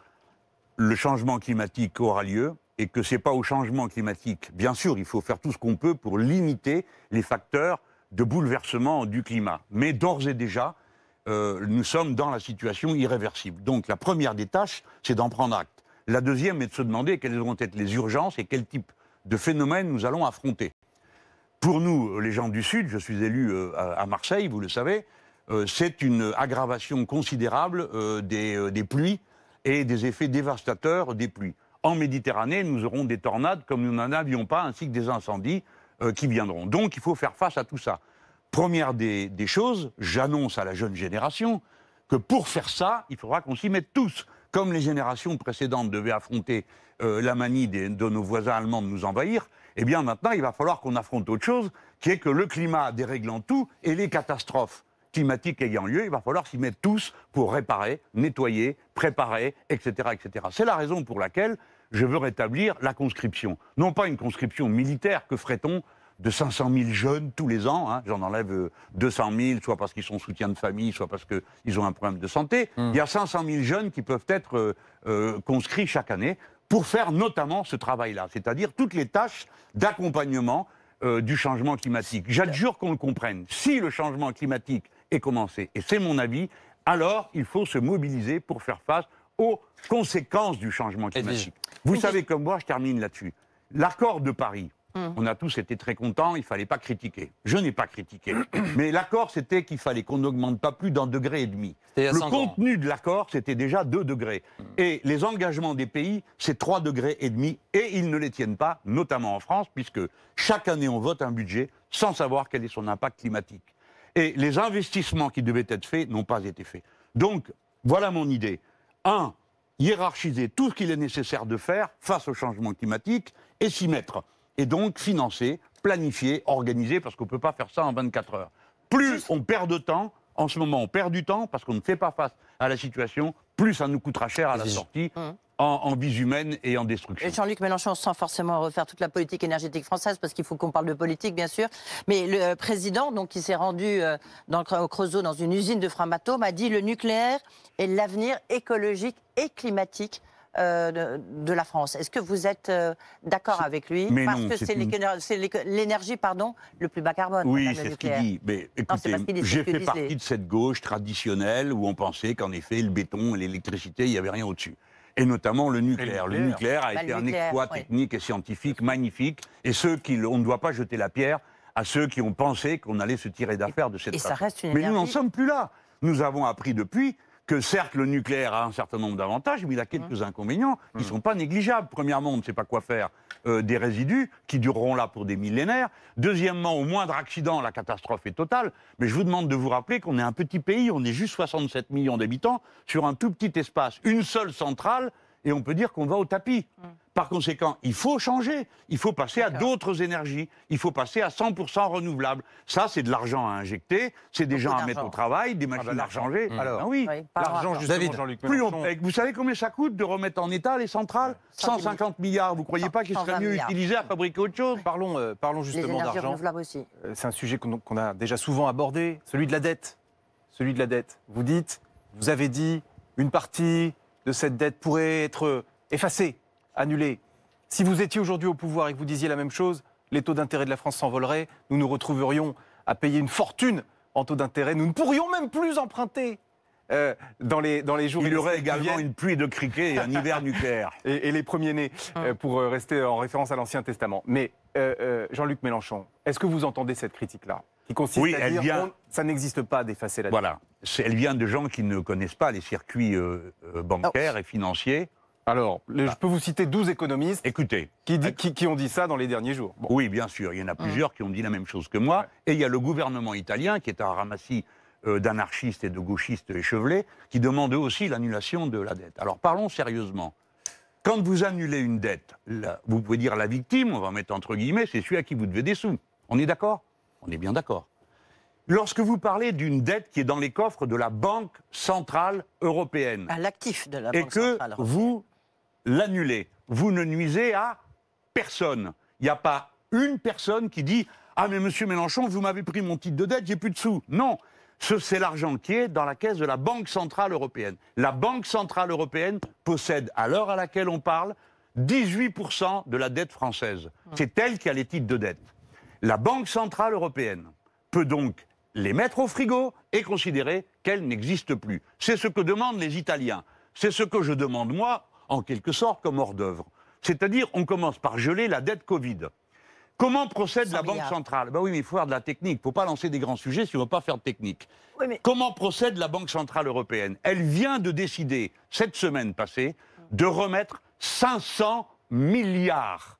le changement climatique aura lieu et que ce n'est pas au changement climatique. Bien sûr, il faut faire tout ce qu'on peut pour limiter les facteurs de bouleversement du climat. Mais d'ores et déjà, nous sommes dans la situation irréversible. Donc la première des tâches, c'est d'en prendre acte. La deuxième est de se demander quelles vont être les urgences et quel type de phénomène nous allons affronter. Pour nous, les gens du Sud, je suis élu à Marseille, vous le savez, c'est une aggravation considérable des pluies et des effets dévastateurs des pluies. En Méditerranée, nous aurons des tornades comme nous n'en avions pas, ainsi que des incendies qui viendront. Donc il faut faire face à tout ça. Première des choses, j'annonce à la jeune génération que pour faire ça, il faudra qu'on s'y mette tous. Comme les générations précédentes devaient affronter la manie de nos voisins allemands de nous envahir, eh bien maintenant il va falloir qu'on affronte autre chose, qui est que le climat déréglant tout et les catastrophes climatiques ayant lieu, il va falloir s'y mettre tous pour réparer, nettoyer, préparer, etc. etc. C'est la raison pour laquelle je veux rétablir la conscription. Non pas une conscription militaire, que ferait-on de 500 000 jeunes tous les ans, hein. J'en enlève 200 000, soit parce qu'ils sont soutien de famille, soit parce qu'ils ont un problème de santé. Il y a 500 000 jeunes qui peuvent être conscrits chaque année pour faire notamment ce travail-là, c'est-à-dire toutes les tâches d'accompagnement du changement climatique. J'adjure qu'on le comprenne. Si le changement climatique est commencé, et c'est mon avis, alors il faut se mobiliser pour faire face aux conséquences du changement climatique. Vous savez comme moi, je termine là-dessus, l'accord de Paris, on a tous été très contents, il ne fallait pas critiquer. Je n'ai pas critiqué. Mais l'accord, c'était qu'il fallait qu'on n'augmente pas plus d'1,5 degré. Le contenu de l'accord, c'était déjà 2 degrés. Et les engagements des pays, c'est 3,5 degrés. Et ils ne les tiennent pas, notamment en France, puisque chaque année, on vote un budget sans savoir quel est son impact climatique. Et les investissements qui devaient être faits n'ont pas été faits. Donc, voilà mon idée. 1, hiérarchiser tout ce qu'il est nécessaire de faire face au changement climatique et s'y mettre. Et donc financer, planifier, organiser, parce qu'on ne peut pas faire ça en 24 heures. Plus on perd de temps, en ce moment on perd du temps, parce qu'on ne fait pas face à la situation, plus ça nous coûtera cher à la sortie, en vies humaines et en destruction. Et Jean-Luc Mélenchon, sans forcément refaire toute la politique énergétique française, parce qu'il faut qu'on parle de politique, bien sûr, mais le président, donc, qui s'est rendu au Creusot, dans une usine de Framatome, a dit « le nucléaire est l'avenir écologique et climatique ». De la France. Est-ce que vous êtes d'accord avec lui? Parce que c'est l'énergie, le plus bas carbone. Oui, c'est ce qu'il dit. Mais écoutez, j'ai fait partie de cette gauche traditionnelle où on pensait qu'en effet, le béton et l'électricité, il n'y avait rien au-dessus. Et notamment le nucléaire. Le nucléaire a été un exploit technique et scientifique magnifique. Et on ne doit pas jeter la pierre à ceux qui ont pensé qu'on allait se tirer d'affaire de cette façon. Ça reste une Mais énergie. nous n'en sommes plus là. Nous avons appris depuis que certes le nucléaire a un certain nombre d'avantages, mais il a quelques inconvénients qui ne sont pas négligeables. Premièrement, on ne sait pas quoi faire des résidus qui dureront là pour des millénaires. Deuxièmement, au moindre accident, la catastrophe est totale. Mais je vous demande de vous rappeler qu'on est un petit pays, on est juste 67 millions d'habitants sur un tout petit espace. Une seule centrale, et on peut dire qu'on va au tapis. Par conséquent, il faut changer, il faut passer à d'autres énergies, il faut passer à 100% renouvelables. Ça, c'est de l'argent à injecter, c'est des gens à mettre au travail, des machines à changer. Alors, oui. l'argent, justement, Jean-Luc Mélenchon. Vous savez combien ça coûte de remettre en état les centrales? 150 milliards. Vous ne croyez pas qu'il serait mieux utilisé à fabriquer autre chose? Parlons justement d'argent. C'est un sujet qu'on a déjà souvent abordé, celui de la dette. Celui de la dette. Vous avez dit, une partie de cette dette pourrait être effacée, annulée. Si vous étiez aujourd'hui au pouvoir et que vous disiez la même chose, les taux d'intérêt de la France s'envoleraient, nous nous retrouverions à payer une fortune en taux d'intérêt, nous ne pourrions même plus emprunter dans les jours. Il y aurait également une pluie de criquets et un hiver nucléaire. Et les premiers-nés, pour rester en référence à l'Ancien Testament. Mais Jean-Luc Mélenchon, est-ce que vous entendez cette critique-là qui consiste à dire ça n'existe pas d'effacer la dette? Voilà. Elle vient de gens qui ne connaissent pas les circuits bancaires et financiers. Alors, je peux vous citer 12 économistes qui ont dit ça dans les derniers jours. Bon. Oui, bien sûr, il y en a plusieurs qui ont dit la même chose que moi. Et il y a le gouvernement italien, qui est un ramassis d'anarchistes et de gauchistes échevelés, qui demande eux aussi l'annulation de la dette. Alors, parlons sérieusement. Quand vous annulez une dette, vous pouvez dire la victime, on va mettre entre guillemets, c'est celui à qui vous devez des sous. On est d'accord? On est bien d'accord. Lorsque vous parlez d'une dette qui est dans les coffres de la Banque Centrale Européenne, l'actif de la Banque Centrale Européenne, et que vous l'annulez, vous ne nuisez à personne. Il n'y a pas une personne qui dit « Ah mais monsieur Mélenchon, vous m'avez pris mon titre de dette, j'ai plus de sous ». Non, c'est l'argent qui est dans la caisse de la Banque Centrale Européenne. La Banque Centrale Européenne possède, à l'heure à laquelle on parle, 18% de la dette française. C'est elle qui a les titres de dette. La Banque Centrale Européenne peut donc les mettre au frigo et considérer qu'elles n'existent plus. C'est ce que demandent les Italiens. C'est ce que je demande, moi, en quelque sorte, comme hors d'œuvre. C'est-à-dire, on commence par geler la dette Covid. Comment procède 100 la Banque milliards. centrale? Ben oui, mais il faut faire de la technique. Il ne faut pas lancer des grands sujets si on ne veut pas faire de technique. Oui, mais Comment procède la Banque centrale européenne? Elle vient de décider, cette semaine passée, de remettre 500 milliards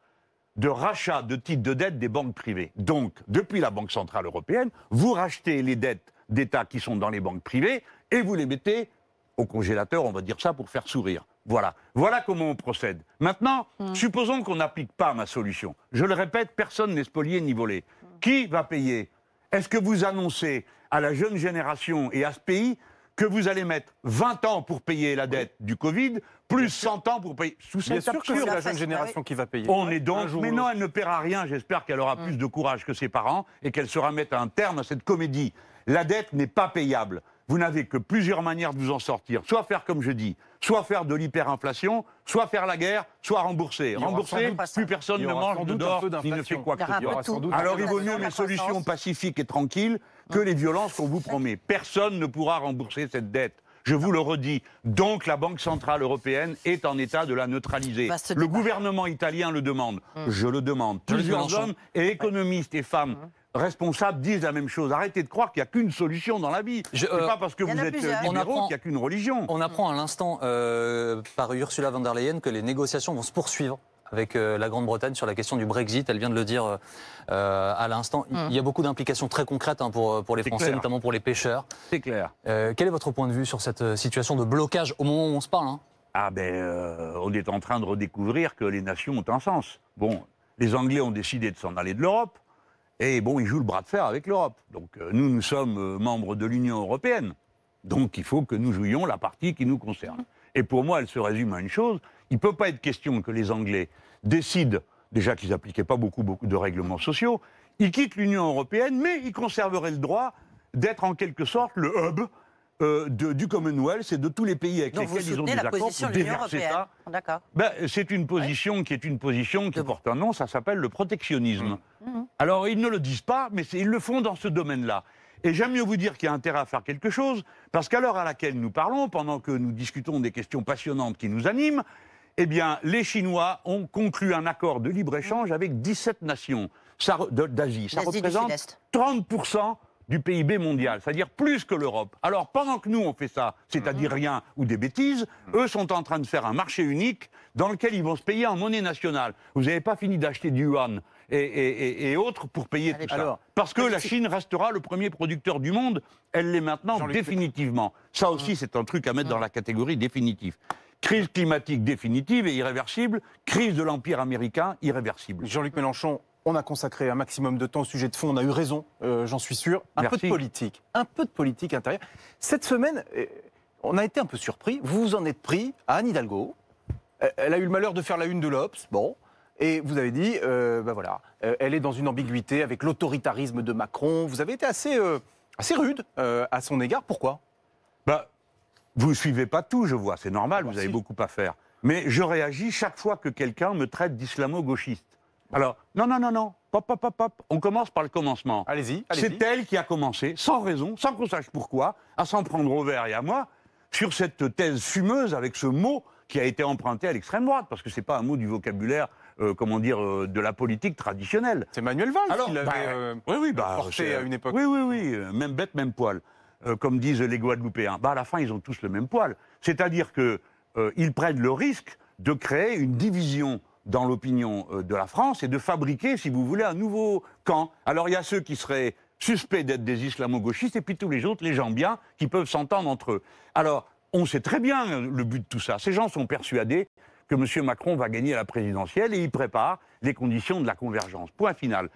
de rachat de titres de dette des banques privées. Donc, depuis la Banque centrale européenne, vous rachetez les dettes d'État qui sont dans les banques privées et vous les mettez au congélateur, on va dire ça, pour faire sourire. Voilà. Voilà comment on procède. Maintenant, supposons qu'on n'applique pas ma solution. Je le répète, personne n'est spolié ni volé. Qui va payer? Est-ce que vous annoncez à la jeune génération et à ce pays que vous allez mettre 20 ans pour payer la dette du Covid, plus 100 ans pour payer... Sous Bien cette sûr que c'est absurde. la jeune génération qui va payer. On est donc... Un jour ou Mais non, l'autre. elle ne paiera rien. J'espère qu'elle aura plus de courage que ses parents et qu'elle saura mettre un terme à cette comédie. La dette n'est pas payable. Vous n'avez que plusieurs manières de vous en sortir. Soit faire comme je dis, soit faire de l'hyperinflation, soit faire la guerre, soit rembourser. y aura sans Rembourser, doute pas ça. plus personne Il y ne aura mange, sans ne doute un dort, peu ni ne fait d'inflation. quoi que Il y ce aura soit. un peu sans tout. doute. Alors il vaut La mieux mes croissance. solutions pacifiques et tranquilles que les violences qu'on vous promet. Personne ne pourra rembourser cette dette. Je vous le redis. Donc la Banque centrale européenne est en état de la neutraliser. Vaste Le débat. gouvernement italien le demande. Je le demande. Plusieurs Mélenchon. hommes et économistes et femmes responsables disent la même chose. Arrêtez de croire qu'il n'y a qu'une solution dans la vie. C'est pas parce que il y en vous a êtes plusieurs. libéraux On apprend- qu'il n'y a qu'une religion. On apprend à l'instant par Ursula von der Leyen que les négociations vont se poursuivre avec la Grande-Bretagne sur la question du Brexit. Elle vient de le dire à l'instant. Il y a beaucoup d'implications très concrètes pour les C'est Français, clair. notamment pour les pêcheurs. C'est clair. Quel est votre point de vue sur cette situation de blocage au moment où on se parle, hein? Ah ben, on est en train de redécouvrir que les nations ont un sens. Bon, les Anglais ont décidé de s'en aller de l'Europe, et bon, ils jouent le bras de fer avec l'Europe. Donc nous, nous sommes membres de l'Union européenne. Donc il faut que nous jouions la partie qui nous concerne. Et pour moi, elle se résume à une chose, il ne peut pas être question que les Anglais décident, déjà qu'ils n'appliquaient pas beaucoup de règlements sociaux, ils quittent l'Union européenne, mais ils conserveraient le droit d'être en quelque sorte le hub du Commonwealth et de tous les pays avec Donc vous lesquels ils ont soutenez des la accords position pour de l'Union déverser européenne. ça. D'accord. Ben, c'est une position qui est une position qui De porte un nom, ça s'appelle le protectionnisme. Mmh. Alors ils ne le disent pas, mais ils le font dans ce domaine-là. Et j'aime mieux vous dire qu'il y a intérêt à faire quelque chose, parce qu'à l'heure à laquelle nous parlons, pendant que nous discutons des questions passionnantes qui nous animent, eh bien, les Chinois ont conclu un accord de libre-échange avec 17 nations d'Asie. Ça L'Asie du représente Sud-Est. 30% du PIB mondial, c'est-à-dire plus que l'Europe. Alors, pendant que nous, on fait ça, c'est-à-dire rien ou des bêtises, eux sont en train de faire un marché unique dans lequel ils vont se payer en monnaie nationale. Vous n'avez pas fini d'acheter du yuan et autres pour payer Allez, tout ça. alors, Parce que la Chine restera le premier producteur du monde, elle l'est maintenant Jean-Luc définitivement. Ça aussi, c'est un truc à mettre dans la catégorie définitive. Crise climatique définitive et irréversible, crise de l'Empire américain irréversible. Jean-Luc Mélenchon, on a consacré un maximum de temps au sujet de fond, on a eu raison, j'en suis sûr. Un peu de Merci. politique, un peu de politique intérieure. Cette semaine, on a été un peu surpris, vous vous en êtes pris à Anne Hidalgo. Elle a eu le malheur de faire la une de l'Obs, bon, et vous avez dit, ben voilà, elle est dans une ambiguïté avec l'autoritarisme de Macron. Vous avez été assez rude à son égard, pourquoi? Bah, vous ne suivez pas tout, je vois, c'est normal, bah vous avez si. beaucoup à faire. Mais je réagis chaque fois que quelqu'un me traite d'islamo-gauchiste. Alors, non, pop, on commence par le commencement. Allez-y, C'est elle qui a commencé, sans raison, sans qu'on sache pourquoi, à s'en prendre au vert et à moi, sur cette thèse fumeuse avec ce mot qui a été emprunté à l'extrême droite, parce que ce n'est pas un mot du vocabulaire, de la politique traditionnelle. C'est Manuel Valls Alors, qui l'avait oui, porté c'est- à une époque. Oui, même bête, même poil. Comme disent les Guadeloupéens. À la fin, ils ont tous le même poil. C'est-à-dire qu'ils prennent le risque de créer une division dans l'opinion de la France et de fabriquer, si vous voulez, un nouveau camp. Alors, il y a ceux qui seraient suspects d'être des islamo-gauchistes et puis tous les autres, les gens bien, qui peuvent s'entendre entre eux. Alors, on sait très bien le but de tout ça. Ces gens sont persuadés que M. Macron va gagner la présidentielle et ils préparent les conditions de la convergence. Point final.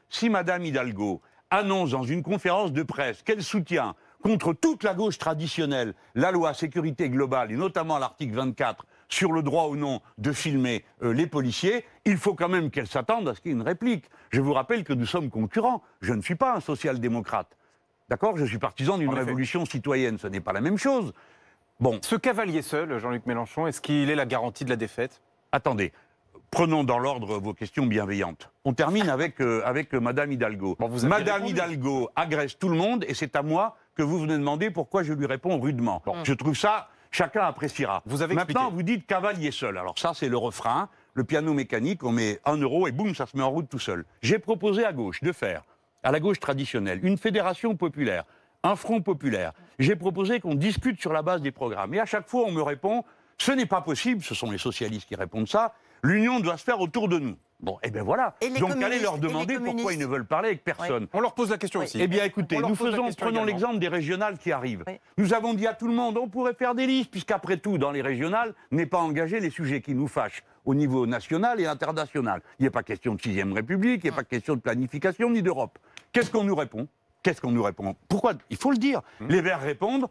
Si Madame Hidalgo annonce dans une conférence de presse qu'elle soutient contre toute la gauche traditionnelle la loi sécurité globale et notamment l'article 24 sur le droit ou non de filmer les policiers, il faut quand même qu'elle s'attende à ce qu'il y ait une réplique. Je vous rappelle que nous sommes concurrents. Je ne suis pas un social-démocrate. D'accord? Je suis partisan d'une En effet. révolution citoyenne. Ce n'est pas la même chose. Bon, Ce cavalier seul, Jean-Luc Mélenchon, est-ce qu'il est la garantie de la défaite? attendez. Prenons dans l'ordre vos questions bienveillantes. On termine avec Madame Hidalgo. Bon, vous aviez Madame répondu. Hidalgo agresse tout le monde et c'est à moi que vous venez demander pourquoi je lui réponds rudement. Je trouve ça, chacun appréciera. Vous avez Maintenant, expliqué. vous dites cavalier seul. Alors ça, c'est le refrain le piano mécanique, on met 1 euro et boum, ça se met en route tout seul. J'ai proposé à gauche de faire, à la gauche traditionnelle, une fédération populaire, un front populaire. J'ai proposé qu'on discute sur la base des programmes. Et à chaque fois, on me répond, ce n'est pas possible, ce sont les socialistes qui répondent ça, l'union doit se faire autour de nous. Bon, et bien voilà. Donc allez leur demander pourquoi ils ne veulent parler avec personne. Oui. On leur pose la question aussi. Eh bien écoutez, prenons l'exemple des régionales qui arrivent. Oui. Nous avons dit à tout le monde, on pourrait faire des listes, puisqu'après tout, dans les régionales, n'est pas engagé les sujets qui nous fâchent au niveau national et international. Il n'y a pas question de 6e République, il n'y a pas question de planification ni d'Europe. Qu'est-ce qu'on nous répond? Pourquoi? Il faut le dire. Les Verts répondent,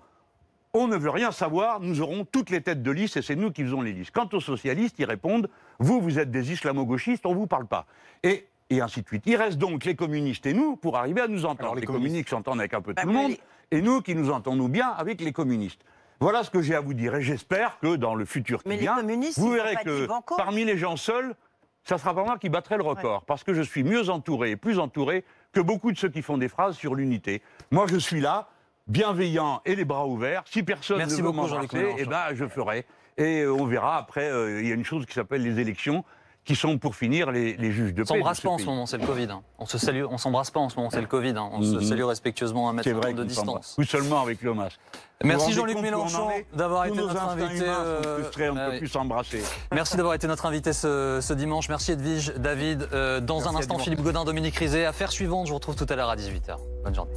on ne veut rien savoir, nous aurons toutes les têtes de liste et c'est nous qui faisons les listes. Quant aux socialistes, ils répondent, vous êtes des islamo-gauchistes, on ne vous parle pas. Et ainsi de suite. Il reste donc les communistes et nous pour arriver à nous entendre. Alors, les communistes s'entendent avec un peu tout le monde, et nous qui nous entendons bien avec les communistes. Voilà ce que j'ai à vous dire et j'espère que dans le futur qui vient, vous verrez que parmi les gens seuls, ça sera pas moi qui battrai le record, parce que je suis mieux entouré et plus entouré que beaucoup de ceux qui font des phrases sur l'unité. Moi, je suis là, bienveillant et les bras ouverts. Si personne ne veut m'embrasser, eh ben, je ferai. Et on verra après, il y a une chose qui s'appelle les élections, qui sont pour finir les juges de paix. On s'embrasse pas en ce moment, c'est le Covid. Hein. On se salue, on s'embrasse pas en ce moment, c'est le Covid. Hein. On se salue respectueusement à 1 mètre de distance. Ou seulement avec le masque. Merci Jean-Luc Mélenchon d'avoir été notre invité. On ne peut plus s'embrasser. Merci d'avoir été notre invité ce dimanche. Merci Edwige, David. Dans un instant, Philippe Gaudin, Dominique Rizet. Affaire suivante, je vous retrouve tout à l'heure à 18h. Bonne journée.